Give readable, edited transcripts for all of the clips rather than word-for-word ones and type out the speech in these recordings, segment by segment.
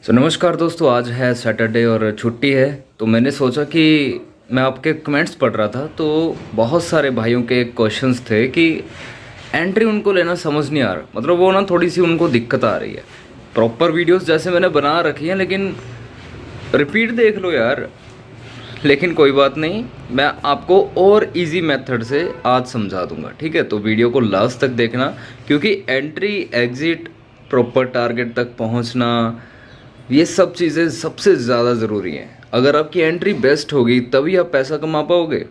तो नमस्कार दोस्तों, आज है सैटरडे और छुट्टी है। तो मैंने सोचा कि मैं आपके कमेंट्स पढ़ रहा था, तो बहुत सारे भाइयों के क्वेश्चंस थे कि एंट्री उनको लेना समझ नहीं आ रहा। मतलब वो ना थोड़ी सी उनको दिक्कत आ रही है। प्रॉपर वीडियोस जैसे मैंने बना रखी हैं, लेकिन रिपीट देख लो यार। लेकिन कोई बात नहीं, मैं आपको और इजी मेथड से आज समझा दूंगा, ठीक है। तो वीडियो को लास्ट तक देखना, क्योंकि एंट्री एग्जिट प्रॉपर टारगेट तक पहुंचना, ये सब चीज़ें सबसे ज़्यादा ज़रूरी हैं। अगर आपकी एंट्री बेस्ट होगी तभी आप पैसा कमा पाओगे,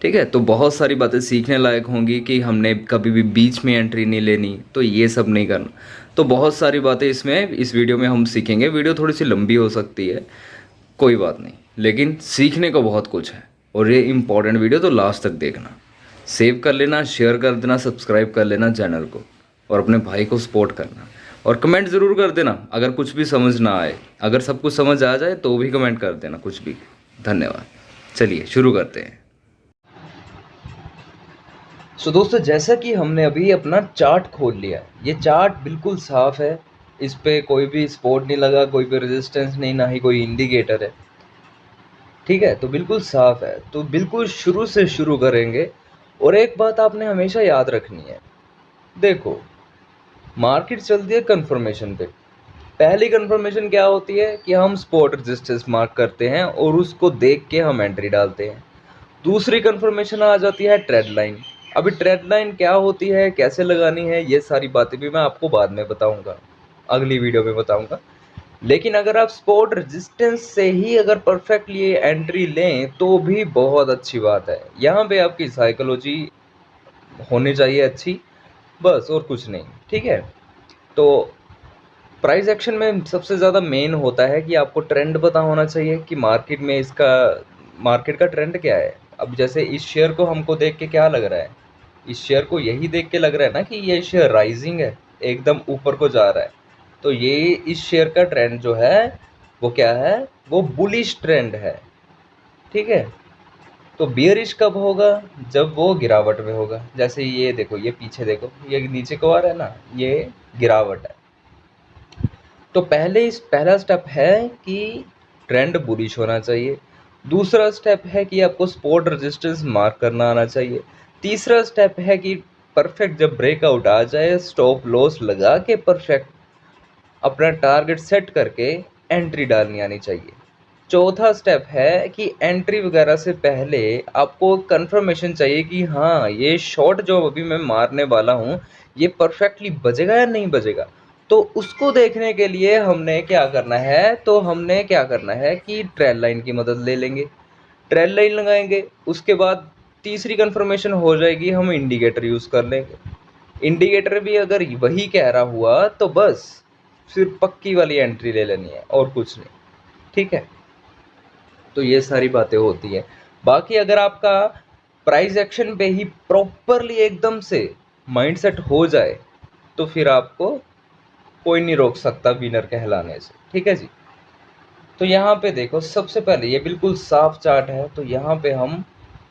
ठीक है। तो बहुत सारी बातें सीखने लायक होंगी कि हमने कभी भी बीच में एंट्री नहीं लेनी, तो ये सब नहीं करना। तो बहुत सारी बातें इस वीडियो में हम सीखेंगे। वीडियो थोड़ी सी लंबी हो सकती है, कोई बात नहीं, लेकिन सीखने को बहुत कुछ है। और ये इम्पॉर्टेंट वीडियो तो लास्ट तक देखना। सेव कर लेना, शेयर कर देना, सब्सक्राइब कर लेना चैनल को, और अपने भाई को सपोर्ट करना। और कमेंट ज़रूर कर देना अगर कुछ भी समझ ना आए। अगर सब कुछ समझ आ जाए तो भी कमेंट कर देना, कुछ भी। धन्यवाद। चलिए शुरू करते हैं। सो दोस्तों, जैसा कि हमने अभी अपना चार्ट खोल लिया, ये चार्ट बिल्कुल साफ है। इस पे कोई भी स्पॉट नहीं लगा, कोई भी रेजिस्टेंस नहीं, ना ही कोई इंडिकेटर है, ठीक है। तो बिल्कुल साफ है। तो बिल्कुल शुरू से शुरू करेंगे। और एक बात आपने हमेशा याद रखनी है, देखो, मार्केट चलती है कंफर्मेशन पे। पहली कंफर्मेशन क्या होती है कि हम स्पॉट रेजिस्टेंस मार्क करते हैं और उसको देख के हम एंट्री डालते हैं। दूसरी कंफर्मेशन आ जाती है ट्रेड लाइन। अभी ट्रेड लाइन क्या होती है, कैसे लगानी है, ये सारी बातें भी मैं आपको बाद में बताऊंगा, अगली वीडियो में बताऊंगा। लेकिन अगर आप स्पॉट रेजिस्टेंस से ही अगर परफेक्टली एंट्री लें तो भी बहुत अच्छी बात है। यहाँ पे आपकी साइकोलॉजी होनी चाहिए अच्छी, बस और कुछ नहीं, ठीक है। तो प्राइस एक्शन में सबसे ज़्यादा मेन होता है कि आपको ट्रेंड पता होना चाहिए कि मार्केट में मार्केट का ट्रेंड क्या है। अब जैसे इस शेयर को हमको देख के क्या लग रहा है, इस शेयर को यही देख के लग रहा है ना कि ये शेयर राइजिंग है, एकदम ऊपर को जा रहा है। तो ये इस शेयर का ट्रेंड जो है वो क्या है, वो बुलिश ट्रेंड है, ठीक है। तो बियरिश कब होगा, जब वो गिरावट में होगा। जैसे ये देखो, ये पीछे देखो, ये नीचे को आ रहा है ना, ये गिरावट है। तो पहला स्टेप है कि ट्रेंड बुलिश होना चाहिए। दूसरा स्टेप है कि आपको स्पॉट रेजिस्टेंस मार्क करना आना चाहिए। तीसरा स्टेप है कि परफेक्ट जब ब्रेकआउट आ जाए, स्टॉप लॉस लगा के परफेक्ट अपना टारगेट सेट करके एंट्री डालनी आनी चाहिए। चौथा स्टेप है कि एंट्री वगैरह से पहले आपको कंफर्मेशन चाहिए कि हाँ, ये शॉट जो अभी मैं मारने वाला हूँ ये परफेक्टली बजेगा या नहीं बजेगा। तो उसको देखने के लिए हमने क्या करना है कि ट्रेल लाइन की मदद ले लेंगे, ट्रेल लाइन लगाएंगे। उसके बाद तीसरी कंफर्मेशन हो जाएगी, हम इंडिकेटर यूज़ कर लेंगे। इंडिकेटर भी अगर वही कह रहा हुआ तो बस फिर पक्की वाली एंट्री ले लेनी है और कुछ नहीं, ठीक है। तो ये सारी बातें होती हैं। बाकी अगर आपका प्राइस एक्शन पे ही प्रॉपरली एकदम से माइंडसेट हो जाए तो फिर आपको कोई नहीं रोक सकता विनर कहलाने से, ठीक है जी। तो यहाँ पे देखो, सबसे पहले ये बिल्कुल साफ चार्ट है, तो यहाँ पे हम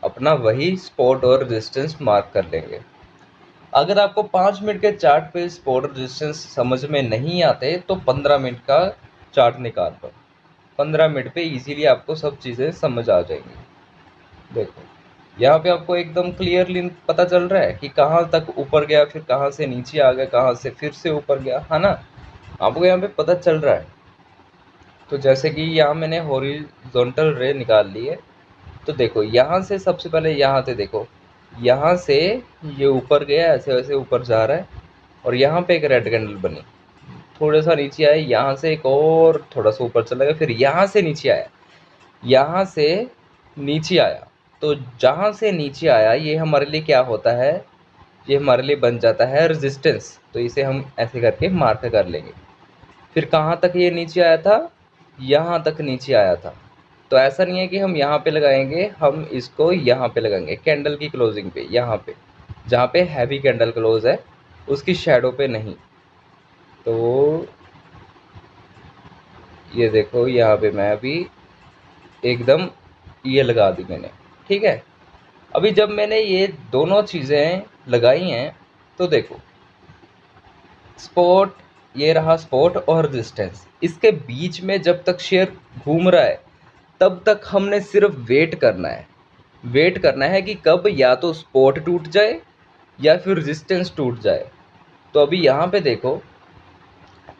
अपना वही स्पॉट और रेजिस्टेंस मार्क कर लेंगे। अगर आपको 5 मिनट के चार्ट पे स्पॉट रेजिस्टेंस समझ में नहीं आते तो 15 मिनट का चार्ट निकाल लो। 15 मिनट पे इजीली आपको सब चीज़ें समझ आ जाएंगी। देखो, यहाँ पे आपको एकदम क्लियरली पता चल रहा है कि कहाँ तक ऊपर गया, फिर कहाँ से नीचे आ गया, कहाँ से फिर से ऊपर गया, है ना। आपको यहाँ पे पता चल रहा है। तो जैसे कि यहाँ मैंने हॉरिजॉन्टल रे निकाल ली है। तो देखो, यहाँ से सबसे पहले यहाँ से देखो, यहाँ से ये ऊपर गया, ऐसे वैसे ऊपर जा रहा है, और यहाँ पे एक रेड कैंडल बनी, थोड़ा सा नीचे आया, यहाँ से एक और थोड़ा सा ऊपर चला गया, फिर यहाँ से नीचे आया, यहाँ से नीचे आया। तो जहाँ से नीचे आया ये हमारे लिए क्या होता है, ये हमारे लिए बन जाता है रेजिस्टेंस। तो इसे हम ऐसे करके मार्क कर लेंगे। फिर कहाँ तक ये नीचे आया था, यहाँ तक नीचे आया था। तो ऐसा नहीं है कि हम यहाँ पे लगाएंगे, हम इसको यहाँ पे लगाएंगे, कैंडल की क्लोजिंग पे, यहाँ पे जहाँ पे हैवी कैंडल क्लोज है उसकी शेडो पे नहीं। तो ये देखो, यहाँ पे मैं अभी एकदम ये लगा दी मैंने, ठीक है। अभी जब मैंने ये दोनों चीज़ें लगाई हैं तो देखो, स्पॉट ये रहा सपोर्ट और रेजिस्टेंस। इसके बीच में जब तक शेयर घूम रहा है तब तक हमने सिर्फ वेट करना है। वेट करना है कि कब या तो सपोर्ट टूट जाए या फिर रेजिस्टेंस टूट जाए। तो अभी यहाँ पे देखो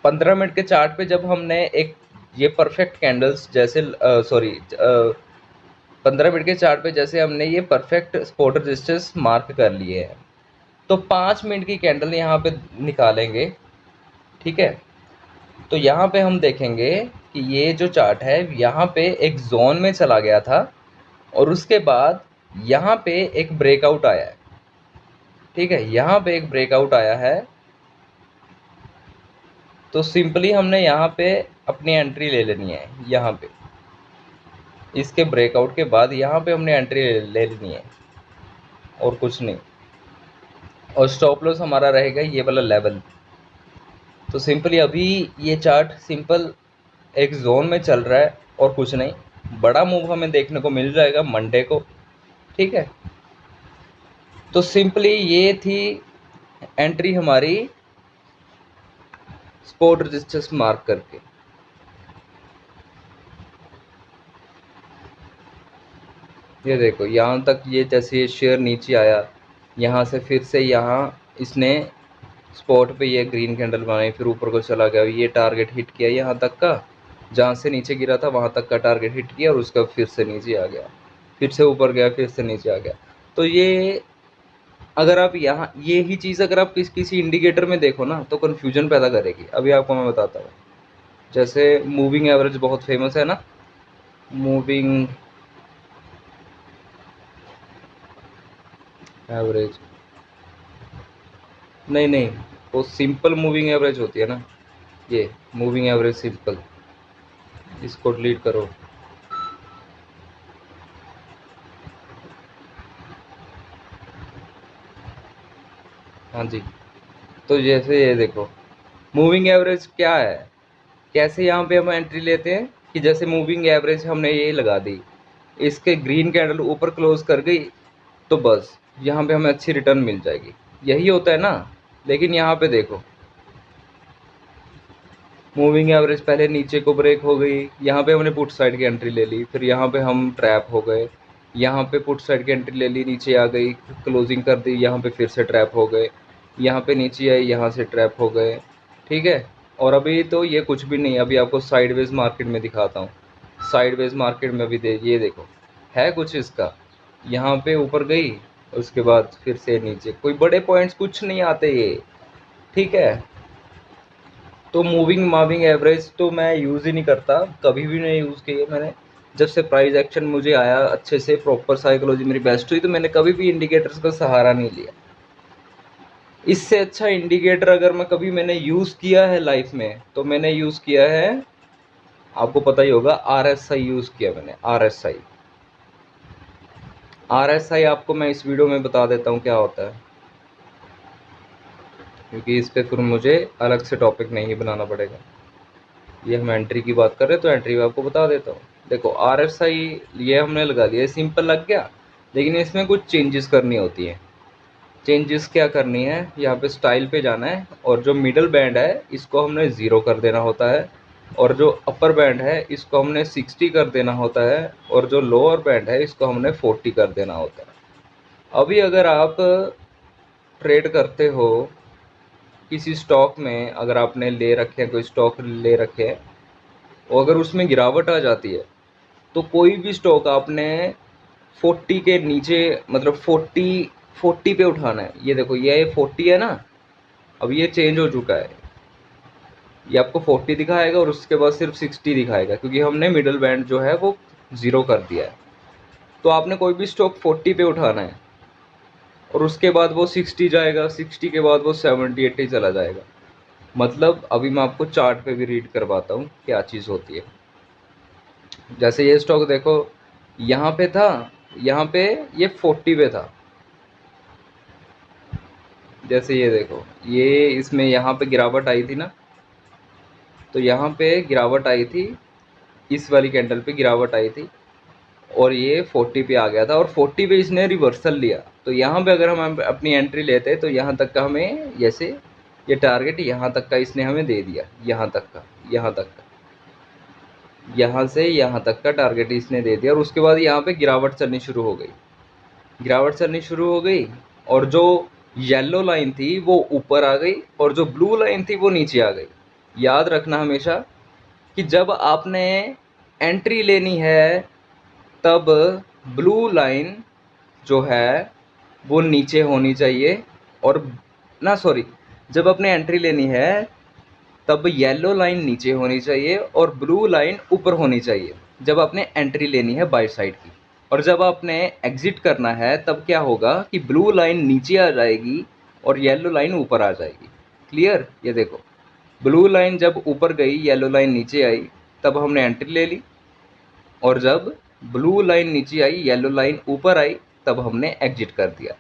15 मिनट के चार्ट पे जब हमने एक ये परफेक्ट कैंडल्स जैसे 15 मिनट के चार्ट पे जैसे हमने ये परफेक्ट सपोर्ट रेजिस्टेंस मार्क कर लिए हैं, तो 5 मिनट की कैंडल यहाँ पे निकालेंगे। ठीक है, तो यहाँ पे हम देखेंगे कि ये जो चार्ट है यहाँ पे एक जोन में चला गया था और उसके बाद यहाँ पे एक ब्रेकआउट आया है। ठीक है, यहाँ पे एक ब्रेकआउट आया है, तो सिंपली हमने यहाँ पे अपनी एंट्री ले लेनी है। यहाँ पे इसके ब्रेकआउट के बाद यहाँ पे हमने एंट्री ले लेनी है और कुछ नहीं। और स्टॉप लॉस हमारा रहेगा ये वाला लेवल। तो सिंपली अभी ये चार्ट सिंपल एक जोन में चल रहा है और कुछ नहीं। बड़ा मूव हमें देखने को मिल जाएगा मंडे को। ठीक है, तो सिंपली ये थी एंट्री हमारी सपोर्ट रेजिस्टेंस मार्क करके। ये देखो यहाँ तक, ये जैसे ये शेयर नीचे आया, यहाँ से फिर से यहाँ इसने स्पॉट पे ये ग्रीन कैंडल बनाई, फिर ऊपर को चला गया, ये टारगेट हिट किया यहाँ तक का, जहाँ से नीचे गिरा था वहाँ तक का टारगेट हिट किया और उसका फिर से नीचे आ गया, फिर से ऊपर गया, फिर से नीचे आ गया। तो ये अगर आप यहाँ ये ही चीज़ अगर आप किसी इंडिकेटर में देखो ना तो कन्फ्यूजन पैदा करेगी। अभी आपको मैं बताता हूँ, जैसे मूविंग एवरेज बहुत फेमस है ना, मूविंग एवरेज, नहीं वो सिंपल मूविंग एवरेज होती है ना, ये मूविंग एवरेज सिंपल, इसको डिलीट करो। हाँ जी, तो जैसे ये देखो मूविंग एवरेज क्या है, कैसे यहाँ पे हम एंट्री लेते हैं कि जैसे मूविंग एवरेज हमने ये लगा दी, इसके ग्रीन कैंडल ऊपर क्लोज कर गई तो बस यहाँ पे हमें अच्छी रिटर्न मिल जाएगी, यही होता है ना। लेकिन यहाँ पे देखो मूविंग एवरेज पहले नीचे को ब्रेक हो गई, यहाँ पे हमने पुट साइड की एंट्री ले ली, फिर यहाँ पे हम ट्रैप हो गए, यहाँ पे पुट साइड की एंट्री ले ली, नीचे आ गई, क्लोजिंग कर दी, यहाँ पे फिर से ट्रैप हो गए, यहाँ पे नीचे आई, यहाँ से ट्रैप हो गए। ठीक है, और अभी तो ये कुछ भी नहीं, अभी आपको साइडवेज मार्केट में दिखाता हूँ। साइडवेज मार्केट में अभी ये देखो है कुछ इसका, यहाँ पे ऊपर गई उसके बाद फिर से नीचे, कोई बड़े पॉइंट्स कुछ नहीं आते ये। ठीक है, तो मूविंग माविंग एवरेज तो मैं यूज़ ही नहीं करता, कभी भी नहीं यूज़ किया मैंने। जब से प्राइस एक्शन मुझे आया अच्छे से, प्रॉपर साइकोलॉजी मेरी बेस्ट हुई, तो मैंने कभी भी इंडिकेटर्स का सहारा नहीं लिया। इससे अच्छा इंडिकेटर अगर मैंने यूज़ किया है लाइफ में तो मैंने यूज़ किया है, आपको पता ही होगा, RSI यूज़ किया मैंने। RSI आपको मैं इस वीडियो में बता देता हूँ क्या होता है, क्योंकि इस पर फिर मुझे अलग से टॉपिक नहीं बनाना पड़ेगा। ये हम एंट्री की बात कर रहे हैं तो एंट्री में आपको बता देता हूँ। देखो RSI ये हमने लगा दिया, सिंपल लग गया, लेकिन इसमें कुछ चेंजेस करनी होती हैं। चेंजेस क्या करनी है, यहाँ पे स्टाइल पे जाना है और जो मिडल बैंड है इसको हमने 0 कर देना होता है, और जो अपर बैंड है इसको हमने 60 कर देना होता है, और जो लोअर बैंड है इसको हमने 40 कर देना होता है। अभी अगर आप ट्रेड करते हो किसी स्टॉक में, अगर आपने ले रखे हैं, कोई स्टॉक ले रखे हैं और अगर उसमें गिरावट आ जाती है तो कोई भी स्टॉक आपने 40 के नीचे, मतलब 40 पे उठाना है। ये देखो ये 40 है ना, अब ये चेंज हो चुका है, ये आपको 40 दिखाएगा और उसके बाद सिर्फ 60 दिखाएगा, क्योंकि हमने मिडल बैंड जो है वो 0 कर दिया है। तो आपने कोई भी स्टॉक 40 पे उठाना है और उसके बाद वो 60 जाएगा, 60 के बाद वो 70 80 चला जाएगा। मतलब अभी मैं आपको चार्ट पे भी रीड करवाता हूँ क्या चीज़ होती है। जैसे ये स्टॉक देखो यहाँ पे था, यहाँ पे ये 40 पे था, जैसे ये देखो ये इसमें यहाँ पे गिरावट आई थी ना, तो यहाँ पे गिरावट आई थी, इस वाली कैंडल पे गिरावट आई थी और ये 40 पे आ गया था और 40 पे इसने रिवर्सल लिया। तो यहाँ पे अगर हम अपनी एंट्री लेते तो यहाँ तक का हमें जैसे ये टारगेट यहाँ तक का इसने हमें दे दिया, यहाँ तक का, यहाँ तक का, यहाँ से यहाँ तक का टारगेट इसने दे दिया। और उसके बाद यहाँ पे गिरावट चलनी शुरू हो गई, गिरावट चलनी शुरू हो गई, और जो येलो लाइन थी वो ऊपर आ गई और जो ब्लू लाइन थी वो नीचे आ गई। याद रखना हमेशा कि जब आपने एंट्री लेनी है तब ब्लू लाइन जो है वो नीचे होनी चाहिए, और ना सॉरी, जब आपने एंट्री लेनी है तब येलो लाइन नीचे होनी चाहिए और ब्लू लाइन ऊपर होनी चाहिए, जब आपने एंट्री लेनी है बाय साइड की। और जब आपने एग्जिट करना है तब क्या होगा कि ब्लू लाइन नीचे आ जाएगी और येलो लाइन ऊपर आ जाएगी। क्लियर? ये देखो, ब्लू लाइन जब ऊपर गई, येलो लाइन नीचे आई, तब हमने एंट्री ले ली, और जब ब्लू लाइन नीचे आई, येलो लाइन ऊपर आई, तब हमने एग्जिट कर दिया।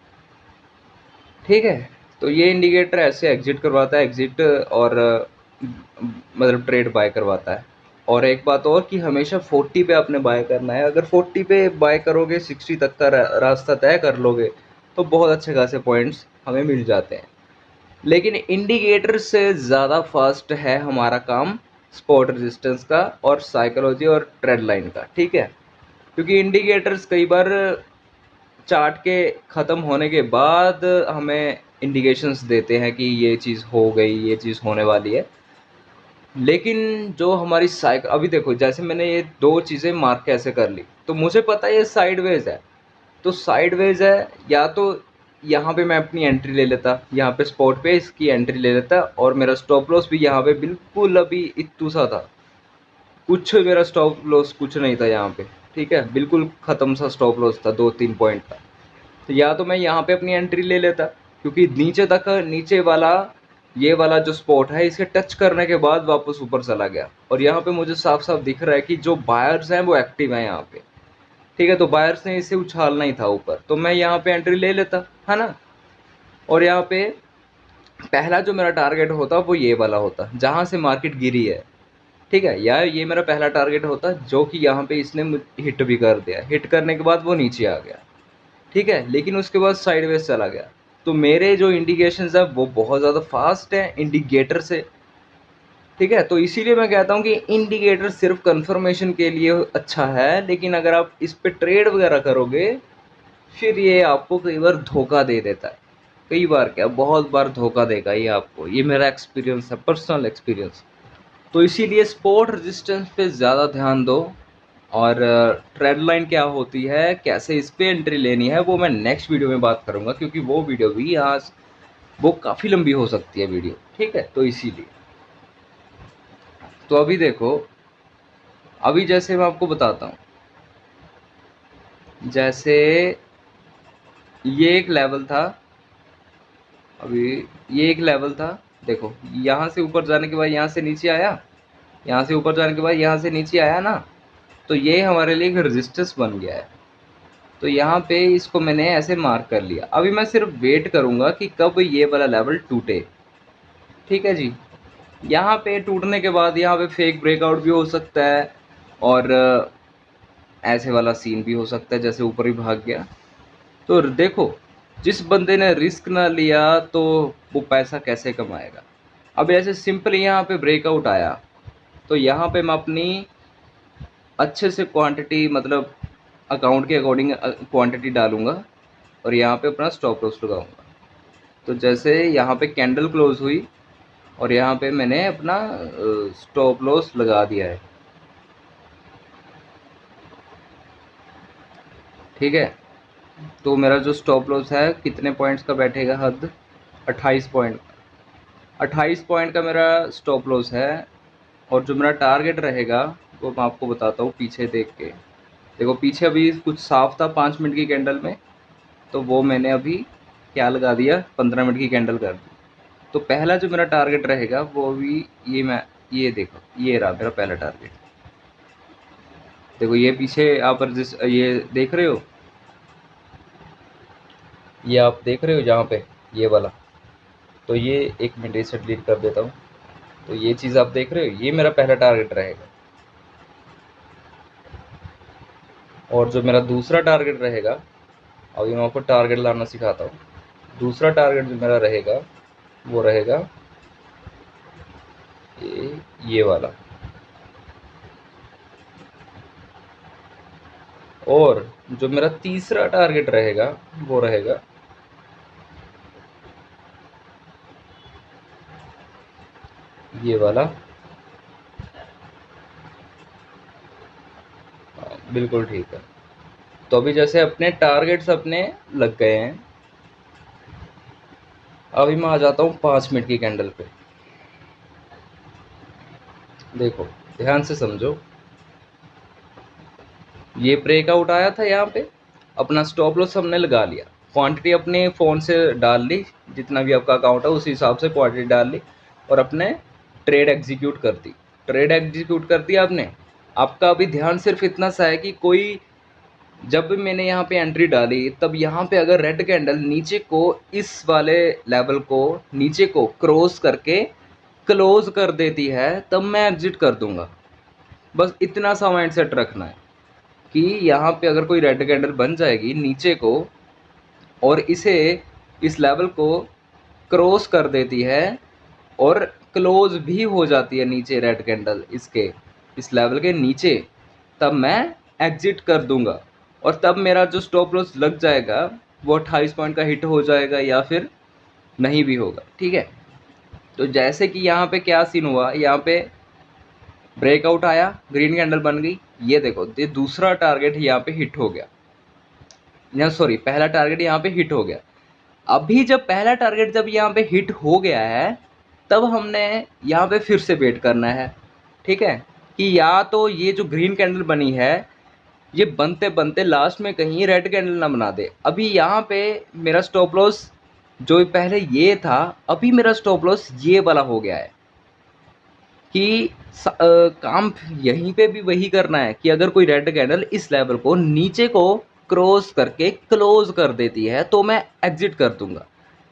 ठीक है, तो ये इंडिकेटर ऐसे एग्जिट करवाता है, एग्जिट और मतलब ट्रेड बाय करवाता है। और एक बात और कि हमेशा 40 पे आपने बाय करना है। अगर 40 पे बाय करोगे, 60 तक का रास्ता तय कर लोगे, तो बहुत अच्छे खासे पॉइंट्स हमें मिल जाते हैं। लेकिन इंडिकेटर से ज़्यादा फास्ट है हमारा काम स्पॉट रेजिस्टेंस का और साइकोलॉजी और ट्रेड लाइन का। ठीक है, क्योंकि इंडिकेटर्स कई बार चार्ट के ख़त्म होने के बाद हमें इंडिकेशंस देते हैं कि ये चीज़ हो गई, ये चीज़ होने वाली है। लेकिन जो हमारी साइकिल, अभी देखो जैसे मैंने ये दो चीज़ें मार्क कैसे कर ली, तो मुझे पता है ये साइडवेज है, तो साइडवेज है, या तो यहाँ पे मैं अपनी एंट्री ले लेता, यहाँ पे स्पॉट पे इसकी एंट्री ले लेता, और मेरा स्टॉप लॉस भी यहाँ पे बिल्कुल अभी इतू सा था, कुछ मेरा स्टॉप लॉस कुछ नहीं था यहाँ पे। ठीक है, बिल्कुल ख़त्म सा स्टॉप लॉस था, 2-3 पॉइंट का। तो या तो मैं यहाँ पे अपनी एंट्री ले लेता, क्योंकि नीचे तक, नीचे वाला ये वाला जो स्पॉट है इसे टच करने के बाद वापस ऊपर चला गया, और यहाँ पे मुझे साफ साफ दिख रहा है कि जो बायर्स हैं वो एक्टिव हैं यहाँ पे। ठीक है, तो बायर्स ने इसे उछालना ही था ऊपर, तो मैं यहाँ पे एंट्री ले लेता, है ना। और यहाँ पे पहला जो मेरा टारगेट होता वो ये वाला होता जहाँ से मार्केट गिरी है। ठीक है, या ये मेरा पहला टारगेट होता, जो कि यहाँ पे इसने हिट भी कर दिया, हिट करने के बाद वो नीचे आ गया। ठीक है, लेकिन उसके बाद साइडवेज चला गया। तो मेरे जो इंडिकेशंस है वो बहुत ज़्यादा फास्ट है इंडिकेटर से। ठीक है, तो इसीलिए मैं कहता हूँ कि इंडिकेटर सिर्फ कंफर्मेशन के लिए अच्छा है, लेकिन अगर आप इस पे ट्रेड वगैरह करोगे फिर ये आपको कई बार धोखा दे देता है। कई बार क्या, बहुत बार धोखा देगा ये आपको, ये मेरा एक्सपीरियंस है, पर्सनल एक्सपीरियंस। तो इसीलिए स्पॉट रेजिस्टेंस पे ज़्यादा ध्यान दो, और ट्रेड लाइन क्या होती है, कैसे इस पे एंट्री लेनी है, वो मैं नेक्स्ट वीडियो में बात करूँगा, क्योंकि वो वीडियो भी आज वो काफ़ी लंबी हो सकती है वीडियो। ठीक है, तो इसीलिए तो अभी देखो, अभी जैसे मैं आपको बताता हूँ, जैसे ये एक लेवल था, अभी ये एक लेवल था, देखो यहाँ से ऊपर जाने के बाद यहाँ से नीचे आया, यहाँ से ऊपर जाने के बाद यहाँ से नीचे आया ना, तो ये हमारे लिए एक रेजिस्टेंस बन गया है। तो यहाँ पे इसको मैंने ऐसे मार्क कर लिया। अभी मैं सिर्फ वेट करूँगा कि कब ये वाला लेवल टूटे। ठीक है जी, यहाँ पे टूटने के बाद यहाँ पे फेक ब्रेकआउट भी हो सकता है, और ऐसे वाला सीन भी हो सकता है जैसे ऊपर ही भाग गया। तो देखो, जिस बंदे ने रिस्क ना लिया तो वो पैसा कैसे कमाएगा। अब ऐसे सिंपल यहाँ पे ब्रेकआउट आया, तो यहाँ पे मैं अपनी अच्छे से क्वांटिटी, मतलब अकाउंट के अकॉर्डिंग क्वांटिटी डालूंगा, और यहाँ पे अपना स्टॉप लॉस लगाऊंगा। तो जैसे यहाँ पे कैंडल क्लोज हुई और यहाँ पे मैंने अपना स्टॉप लॉस लगा दिया है। ठीक है, तो मेरा जो स्टॉप लॉस है कितने पॉइंट्स का बैठेगा, हद 28 पॉइंट, 28 पॉइंट का मेरा स्टॉप लॉस है। और जो मेरा टारगेट रहेगा वो मैं आपको बताता हूँ पीछे देख के। देखो पीछे अभी कुछ साफ था 5 मिनट की कैंडल में, तो वो मैंने अभी क्या लगा दिया, 15 मिनट की कैंडल कर दी। तो पहला जो मेरा टारगेट रहेगा वो भी ये देखो, ये रहा मेरा पहला टारगेट। देखो ये पीछे आप ये देख रहे हो, ये आप देख रहे हो जहाँ पे ये वाला, तो ये एक मिनट इसे डिलीट कर देता हूँ। तो ये चीज़ आप देख रहे हो, ये मेरा पहला टारगेट रहेगा। और जो मेरा दूसरा टारगेट रहेगा, अभी मैं आपको टारगेट लाना सिखाता हूँ। दूसरा टारगेट जो मेरा रहेगा वो रहेगा ये वाला, और जो मेरा तीसरा टारगेट रहेगा वो रहेगा ये वाला। बिल्कुल ठीक है। तो अभी जैसे अपने टारगेट्स अपने लग गए हैं, अभी मैं आ जाता हूँ 5 मिनट की कैंडल पे। देखो ध्यान से समझो, ये ब्रेकआउट आया था यहाँ पे, अपना स्टॉप लॉस हमने लगा लिया, क्वांटिटी अपने फ़ोन से डाल ली, जितना भी आपका अकाउंट है उस हिसाब से क्वांटिटी डाल ली और अपने ट्रेड एग्जीक्यूट कर दी। ट्रेड एग्जीक्यूट कर दिया आपने। आपका अभी ध्यान सिर्फ इतना सा है कि कोई, जब भी मैंने यहाँ पे एंट्री डाली तब यहाँ पे अगर रेड कैंडल नीचे को इस वाले लेवल को नीचे को क्रॉस करके क्लोज कर देती है तब मैं एग्जिट कर दूंगा। बस इतना सा माइंडसेट रखना है कि यहाँ पे अगर कोई रेड कैंडल बन जाएगी नीचे को और इसे, इस लेवल को क्रॉस कर देती है और क्लोज भी हो जाती है नीचे रेड कैंडल इसके, इस लेवल के नीचे, तब मैं एग्जिट कर दूंगा। और तब मेरा जो स्टॉप लॉस लग जाएगा वो 28 पॉइंट का हिट हो जाएगा या फिर नहीं भी होगा। ठीक है। तो जैसे कि यहाँ पे क्या सीन हुआ, यहाँ पे ब्रेकआउट आया, ग्रीन कैंडल बन गई, ये देखो ये दूसरा टारगेट यहाँ पे हिट हो गया, या सॉरी पहला टारगेट यहाँ पे हिट हो गया। अभी जब पहला टारगेट जब यहाँ पे हिट हो गया है तब हमने यहाँ पे फिर से वेट करना है। ठीक है, कि या तो ये जो ग्रीन कैंडल बनी है ये बनते बनते लास्ट में कहीं रेड कैंडल ना बना दे। अभी यहाँ पे मेरा स्टॉप लॉस जो पहले ये था, अभी मेरा स्टॉप लॉस ये वाला हो गया है कि काम यहीं पे भी वही करना है कि अगर कोई रेड कैंडल इस लेवल को नीचे को क्रॉस करके क्लोज कर देती है तो मैं एग्जिट कर दूंगा,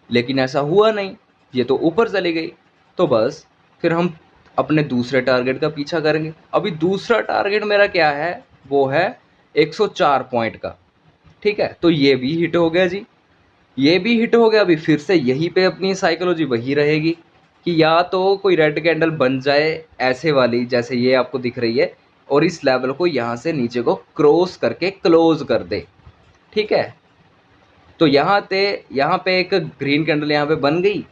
लेकिन ऐसा हुआ नहीं, ये तो ऊपर चली गई। तो बस फिर हम अपने दूसरे टारगेट का पीछा करेंगे। अभी दूसरा टारगेट मेरा क्या है, वो है 104 पॉइंट का। ठीक है, तो ये भी हिट हो गया जी, ये भी हिट हो गया। अभी फिर से यहीं पे अपनी साइकोलॉजी वही रहेगी कि या तो कोई रेड कैंडल बन जाए ऐसे वाली जैसे ये आपको दिख रही है और इस लेवल को यहाँ से नीचे को क्रॉस करके क्लोज कर दे। ठीक है, तो यहाँ पे एक ग्रीन कैंडल यहाँ पे बन गई।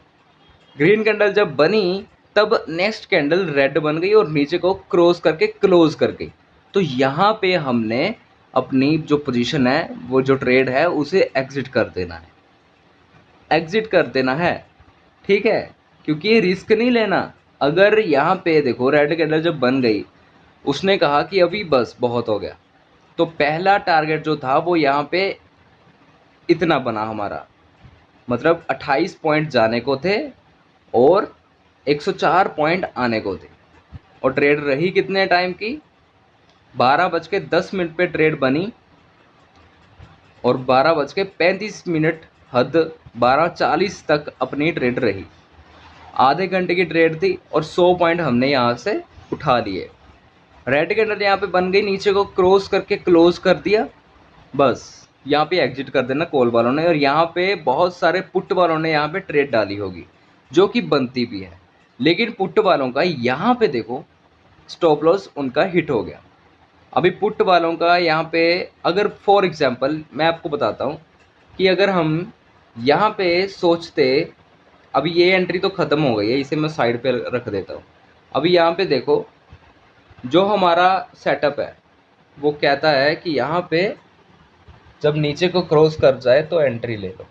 ग्रीन कैंडल जब बनी तब नेक्स्ट कैंडल रेड बन गई और नीचे को क्रॉस करके क्लोज कर गई। तो यहाँ पे हमने अपनी जो पोजीशन है, वो जो ट्रेड है, उसे एग्जिट कर देना है, एग्जिट कर देना है। ठीक है, क्योंकि ये रिस्क नहीं लेना। अगर यहाँ पे देखो रेड कैंडल जब बन गई, उसने कहा कि अभी बस बहुत हो गया, तो पहला टारगेट जो था वो यहाँ पे इतना बना हमारा, मतलब 28 पॉइंट जाने को थे और 104 पॉइंट आने को थे। और ट्रेड रही कितने टाइम की, 12:10 पे ट्रेड बनी और 12:35 हद 12:40 तक अपनी ट्रेड रही। आधे घंटे की ट्रेड थी और 100 पॉइंट हमने यहाँ से उठा लिए। रेड कैंडल यहाँ पे बन गई, नीचे को क्रॉस करके क्लोज कर दिया, बस यहाँ पे एग्जिट कर देना कॉल वालों ने। और यहाँ पे बहुत सारे पुट वालों ने यहाँ पे ट्रेड डाली होगी जो कि बनती भी है, लेकिन पुट वालों का यहाँ पे देखो स्टॉप लॉस उनका हिट हो गया। अभी पुट वालों का यहाँ पे, अगर फॉर एग्जांपल मैं आपको बताता हूँ कि अगर हम यहाँ पे सोचते, अभी ये एंट्री तो ख़त्म हो गई है, इसे मैं साइड पे रख देता हूँ। अभी यहाँ पे देखो जो हमारा सेटअप है वो कहता है कि यहाँ पे जब नीचे को क्रॉस कर जाए तो एंट्री ले लो।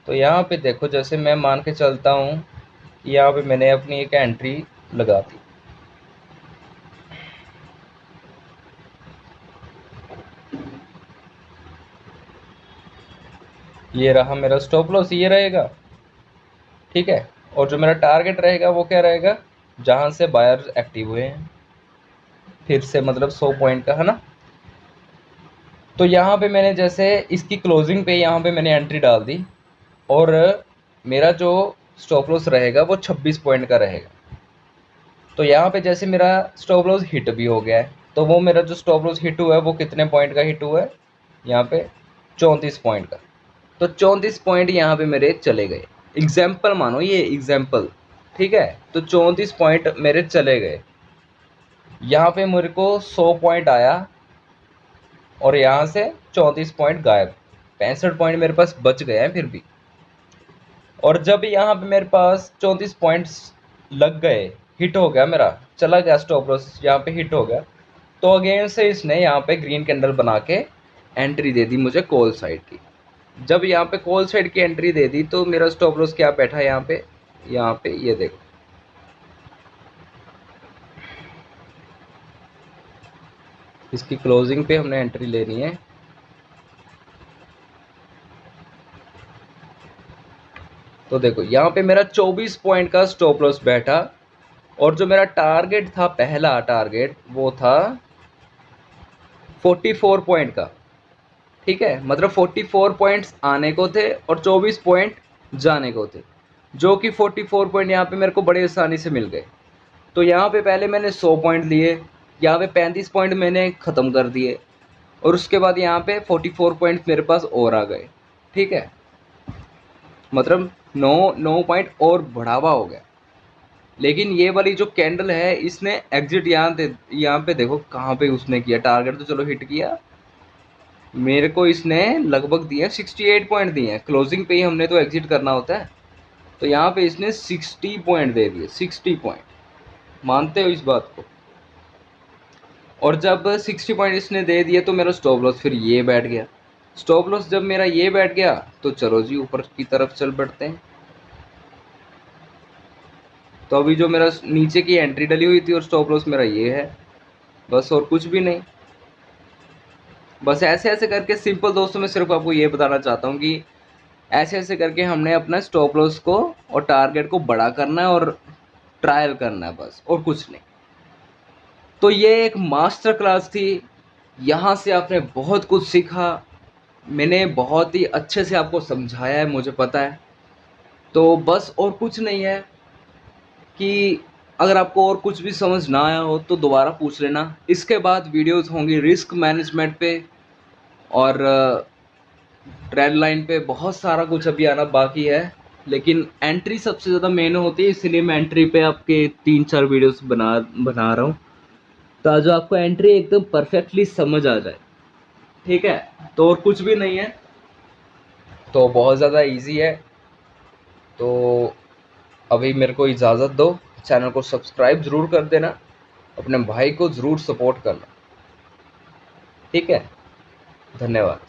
तो यहाँ पे देखो, जैसे मैं मान के चलता हूँ कि यहाँ पे मैंने अपनी एक एंट्री लगा दी, ये रहा मेरा स्टॉप लॉस, ये रहेगा। ठीक है, और जो मेरा टारगेट रहेगा वो क्या रहेगा, जहाँ से बायर एक्टिव हुए हैं, फिर से मतलब 100 पॉइंट का है ना। तो यहाँ पे मैंने जैसे इसकी क्लोजिंग पे यहाँ पे मैंने एंट्री डाल दी और मेरा जो स्टॉप लॉस रहेगा वो 26 पॉइंट का रहेगा। तो यहाँ पे जैसे मेरा स्टॉप लॉस हिट भी हो गया है, तो वो मेरा जो स्टॉप लॉस हिट हुआ है वो कितने पॉइंट का हिट हुआ है, यहाँ पे 34 पॉइंट का। तो 34 पॉइंट यहाँ पे मेरे चले गए। एग्जाम्पल मानो, ये एग्जाम्पल। ठीक है, तो 34 पॉइंट मेरे चले गए। यहाँ पे मेरे को 100 पॉइंट आया और यहाँ से 34 पॉइंट गायब, 65 पॉइंट मेरे पास बच गए हैं फिर भी। और जब यहाँ पे मेरे पास 34 पॉइंट्स लग गए, हिट हो गया, मेरा चला गया स्टॉप लॉस, यहाँ पे हिट हो गया, तो अगेन से इसने यहाँ पे ग्रीन कैंडल बना के एंट्री दे दी मुझे कॉल साइड की। जब यहाँ पे कॉल साइड की एंट्री दे दी तो मेरा स्टॉप लॉस क्या बैठा है यहाँ पे ये देखो, इसकी क्लोजिंग पे हमने एंट्री लेनी है। तो देखो यहाँ पे मेरा 24 पॉइंट का स्टॉप लॉस बैठा और जो मेरा टारगेट था, पहला टारगेट, वो था 44 पॉइंट का। ठीक है, मतलब 44 पॉइंट्स आने को थे और 24 पॉइंट जाने को थे, जो कि 44 पॉइंट यहाँ पे मेरे को बड़े आसानी से मिल गए। तो यहाँ पे पहले मैंने 100 पॉइंट लिए, यहाँ पे 35 पॉइंट मैंने ख़त्म कर दिए और उसके बाद यहाँ पे 44 पॉइंट मेरे पास और आ गए। ठीक है, मतलब 9 पॉइंट और बढ़ावा हो गया। लेकिन ये वाली जो कैंडल है, इसने एग्जिट यहाँ पे देखो कहाँ पे उसने किया, टारगेट तो चलो हिट किया, मेरे को इसने लगभग दिए 68 पॉइंट दिए हैं, क्लोजिंग पे ही हमने तो एग्जिट करना होता है। तो यहाँ पे इसने 60 पॉइंट दे दिए, 60 पॉइंट, मानते हो इस बात को? और जब 60 पॉइंट इसने दे दिए तो मेरा स्टॉप लॉस फिर ये बैठ गया। स्टॉप लॉस जब मेरा ये बैठ गया तो चलो जी ऊपर की तरफ चल पड़ते हैं। तो अभी जो मेरा नीचे की एंट्री डली हुई थी और स्टॉप लॉस मेरा ये है, बस और कुछ भी नहीं। बस ऐसे ऐसे करके सिंपल दोस्तों, मैं सिर्फ आपको ये बताना चाहता हूँ कि ऐसे ऐसे करके हमने अपना स्टॉप लॉस को और टारगेट को बड़ा करना है और ट्रायल करना है, बस और कुछ नहीं। तो ये एक मास्टर क्लास थी, यहाँ से आपने बहुत कुछ सीखा, मैंने बहुत ही अच्छे से आपको समझाया है, मुझे पता है। तो बस और कुछ नहीं है कि अगर आपको और कुछ भी समझ ना आया हो तो दोबारा पूछ लेना। इसके बाद वीडियोस होंगी रिस्क मैनेजमेंट पे और ट्रेंड लाइन पे, बहुत सारा कुछ अभी आना बाकी है। लेकिन एंट्री सबसे ज़्यादा मेन होती है, इसलिए मैं एंट्री पे आपके 3-4 वीडियोस बना रहा हूँ, ताकि आपको एंट्री एकदम परफेक्टली समझ आ जाए। ठीक है, तो और कुछ भी नहीं है, तो बहुत ज़्यादा इजी है। तो अभी मेरे को इजाज़त दो, चैनल को सब्सक्राइब ज़रूर कर देना, अपने भाई को ज़रूर सपोर्ट करना। ठीक है, धन्यवाद।